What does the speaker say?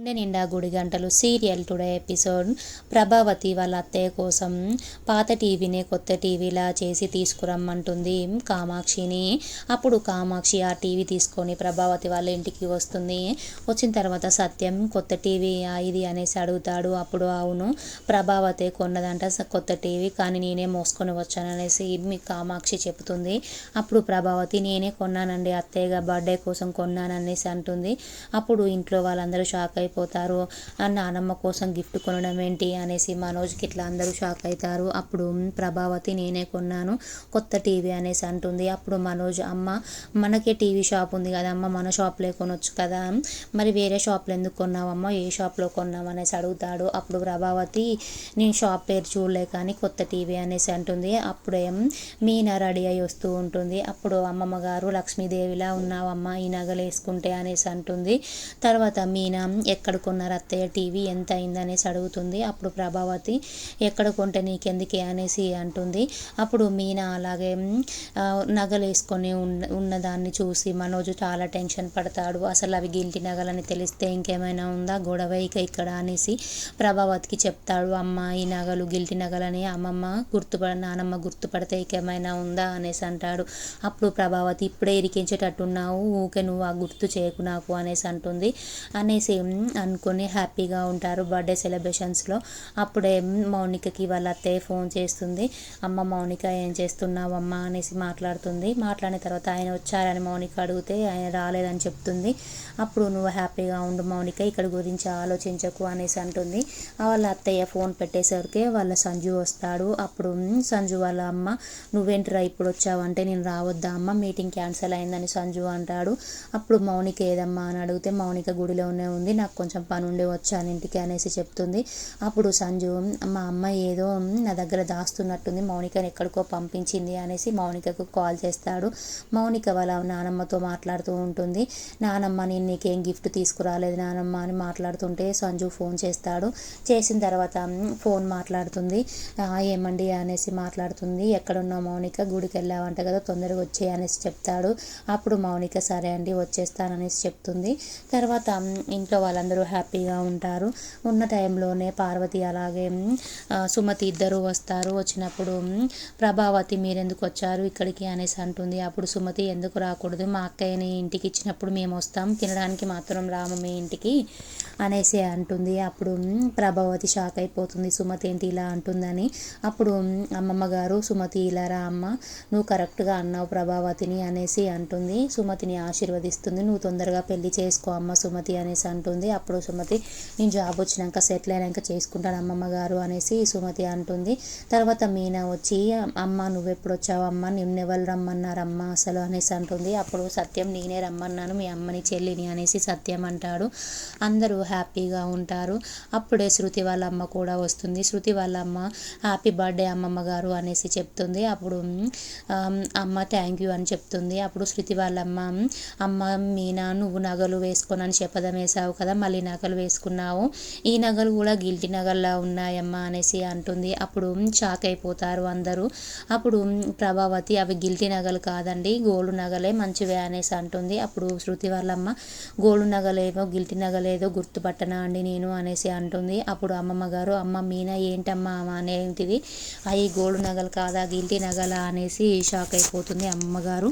గుండె నిండా గుడి గంటలు సీరియల్ టుడే ఎపిసోడ్. ప్రభావతి వాళ్ళ అత్తయ్య కోసం పాత టీవీని కొత్త టీవీలా చేసి తీసుకురమ్మంటుంది కామాక్షిని. అప్పుడు కామాక్షి ఆ టీవీ తీసుకొని ప్రభావతి వాళ్ళ ఇంటికి వస్తుంది. వచ్చిన తర్వాత సత్యం కొత్త టీవీ ఇది అనేసి అడుగుతాడు. అప్పుడు అవును ప్రభావతి కొన్నదంట కొత్త టీవీ, కానీ నేనే మోసుకొని వచ్చాననేసి మీ కామాక్షి చెప్తుంది. అప్పుడు ప్రభావతి నేనే కొన్నానండి, అత్తయ్య బర్త్డే కోసం కొన్నాననేసి అంటుంది. అప్పుడు ఇంట్లో వాళ్ళందరూ షాక్ అయిపోతారు. నానమ్మ కోసం గిఫ్ట్ కొనడం ఏంటి అనేసి మనోజ్కి ఇట్లా అందరూ షాక్ అవుతారు. అప్పుడు ప్రభావతి నేనే కొన్నాను కొత్త టీవీ అనేసి అంటుంది. అప్పుడు మనోజ్ అమ్మ మనకే టీవీ షాప్ ఉంది కదా అమ్మ, మన షాప్లో కొనొచ్చు కదా, మరి వేరే షాప్లో ఎందుకు కొన్నావమ్మా, ఏ షాప్లో కొన్నావు అనేసి అడుగుతాడు. అప్పుడు ప్రభావతి నేను షాప్ పేరు చూడలే కానీ కొత్త టీవీ అనేసి అంటుంది. అప్పుడేం మీనా రెడీ అయి వస్తూ ఉంటుంది. అప్పుడు అమ్మమ్మ గారు లక్ష్మీదేవిలా ఉన్నావమ్మ ఈ నగలు వేసుకుంటే అనేసి అంటుంది. తర్వాత మీనా ఎక్కడ కొన్నారు అత్తయ్య టీవీ, ఎంత అయిందనేసి అడుగుతుంది. అప్పుడు ప్రభావతి ఎక్కడ కొంటే నీకెందుకే అనేసి అంటుంది. అప్పుడు మీనా అలాగే నగలు వేసుకొని ఉన్నదాన్ని చూసి మనోజు చాలా టెన్షన్ పడతాడు. అసలు అవి గిల్టీ నగలని తెలిస్తే ఇంకేమైనా ఉందా గొడవ ఇక్కడ అనేసి ప్రభావతికి చెప్తాడు. అమ్మ ఈ నగలు గిల్టీ నగలని నానమ్మ గుర్తుపడితే ఇంకేమైనా ఉందా అనేసి అంటాడు. అప్పుడు ప్రభావతి ఇప్పుడే ఇరికించేటట్టున్నావు, ఊకే నువ్వు ఆ గుర్తు చేయకు నాకు అనేసి అంటుంది. అనేసి అనుకొని హ్యాపీగా ఉంటారు బర్త్డే సెలబ్రేషన్స్లో. అప్పుడే మౌనికకి వాళ్ళ అత్తయ్య ఫోన్ చేస్తుంది. అమ్మ మౌనిక ఏం చేస్తున్నావమ్మా అనేసి మాట్లాడుతుంది. మాట్లాడిన తర్వాత ఆయన వచ్చారని మౌనిక అడిగితే ఆయన రాలేదని చెప్తుంది. అప్పుడు నువ్వు హ్యాపీగా ఉండు మౌనిక, ఇక్కడ గురించి ఆలోచించకు అనేసి అంటుంది. వాళ్ళ అత్తయ్య ఫోన్ పెట్టేసరికి వాళ్ళ సంజు వస్తాడు. అప్పుడు సంజు వాళ్ళ అమ్మ నువ్వేంటిరా ఇప్పుడు వచ్చావంటే నేను రావద్దా అమ్మ, మీటింగ్ క్యాన్సిల్ అయిందని సంజు అంటాడు. అప్పుడు మౌనిక ఏదమ్మా అని అడిగితే మౌనిక గుడిలోనే ఉంది, నాకు కొంచెం పని ఉండి వచ్చాను ఇంటికి అనేసి చెప్తుంది. అప్పుడు సంజు మా అమ్మ ఏదో నా దగ్గర దాస్తున్నట్టుంది, మౌనికని ఎక్కడికో పంపించింది అనేసి మౌనికకు కాల్ చేస్తాడు. మౌనిక వాళ్ళ నానమ్మతో మాట్లాడుతూ ఉంటుంది. నానమ్మ నేను నీకేం గిఫ్ట్ తీసుకురాలేదు నానమ్మ అని మాట్లాడుతుంటే సంజు ఫోన్ చేస్తాడు. చేసిన తర్వాత ఫోన్ మాట్లాడుతుంది. ఏమండి అనేసి మాట్లాడుతుంది. ఎక్కడున్నావు మౌనిక, గుడికి వెళ్ళావంట కదా తొందరగా వచ్చే అనేసి చెప్తాడు. అప్పుడు మౌనిక సరే అండి వచ్చేస్తాననేసి చెప్తుంది. తర్వాత ఇంట్లో వాళ్ళందరూ హ్యాపీగా ఉంటారు. ఉన్న టైంలోనే పార్వతి అలాగే సుమతి ఇద్దరు వస్తారు. వచ్చినప్పుడు ప్రభావతి మీరెందుకు వచ్చారు ఇక్కడికి అనేసి అంటుంది. అప్పుడు సుమతి ఎందుకు రాకూడదు, మా అక్కయ్యని ఇంటికి ఇచ్చినప్పుడు మేము వస్తాం, తినడానికి మాత్రం రాము మీ ఇంటికి అనేసి అంటుంది. అప్పుడు ప్రభావతి షాక్ అయిపోతుంది, సుమతి ఏంటి ఇలా అంటుందని. అప్పుడు అమ్మమ్మ గారు సుమతి ఇలా రా అమ్మ, నువ్వు కరెక్ట్గా అన్నావు ప్రభావతిని అనేసి అంటుంది. సుమతిని ఆశీర్వదిస్తుంది. నువ్వు తొందరగా పెళ్లి చేసుకో అమ్మ సుమతి అనేసి అంటుంది. అప్పుడు సుమతి నేను జాబ్ వచ్చినాక సెటిల్ అయినాక చేసుకుంటాను అమ్మమ్మ గారు అనేసి సుమతి అంటుంది. తర్వాత మీనా వచ్చి అమ్మ నువ్వెప్పుడు వచ్చావు అమ్మ, నిన్నెవరు రమ్మన్నారమ్మ అసలు అనేసి అంటుంది. అప్పుడు సత్యం నేనే రమ్మన్నాను మీ అమ్మని చెల్లిని అనేసి సత్యం అంటాడు. అందరూ హ్యాపీగా ఉంటారు. అప్పుడే శృతి వాళ్ళ అమ్మ కూడా వస్తుంది. శృతి వాళ్ళ అమ్మ హ్యాపీ బర్త్డే అమ్మమ్మ గారు అనేసి చెప్తుంది. అప్పుడు అమ్మ థ్యాంక్ యూ అని చెప్తుంది. అప్పుడు శృతి వాళ్ళ అమ్మ మీనా నువ్వు నగలు వేసుకోనని చెప్పదం వేసావు కదా, మళ్ళీ నగలు వేసుకున్నావు, ఈ నగలు కూడా గిల్టీ నగల్లా ఉన్నాయమ్మా అనేసి అంటుంది. అప్పుడు షాక్ అయిపోతారు అందరూ. అప్పుడు ప్రభావతి అవి గిల్టీ నగలు కాదండి గోల్డ్ నగలే మంచివే అనేసి అంటుంది. అప్పుడు శృతి వాళ్ళమ్మ గోల్డ్ నగలేదో గిల్టీ నగలేదో గుర్తుపట్టనా అండి నేను అనేసి అంటుంది. అప్పుడు అమ్మమ్మ గారు అమ్మ మీనా ఏంటమ్మా అనేటిది, అవి గోల్డ్ నగలు కాదా గిల్టీ నగలా అనేసి షాక్ అయిపోతుంది అమ్మమ్మగారు.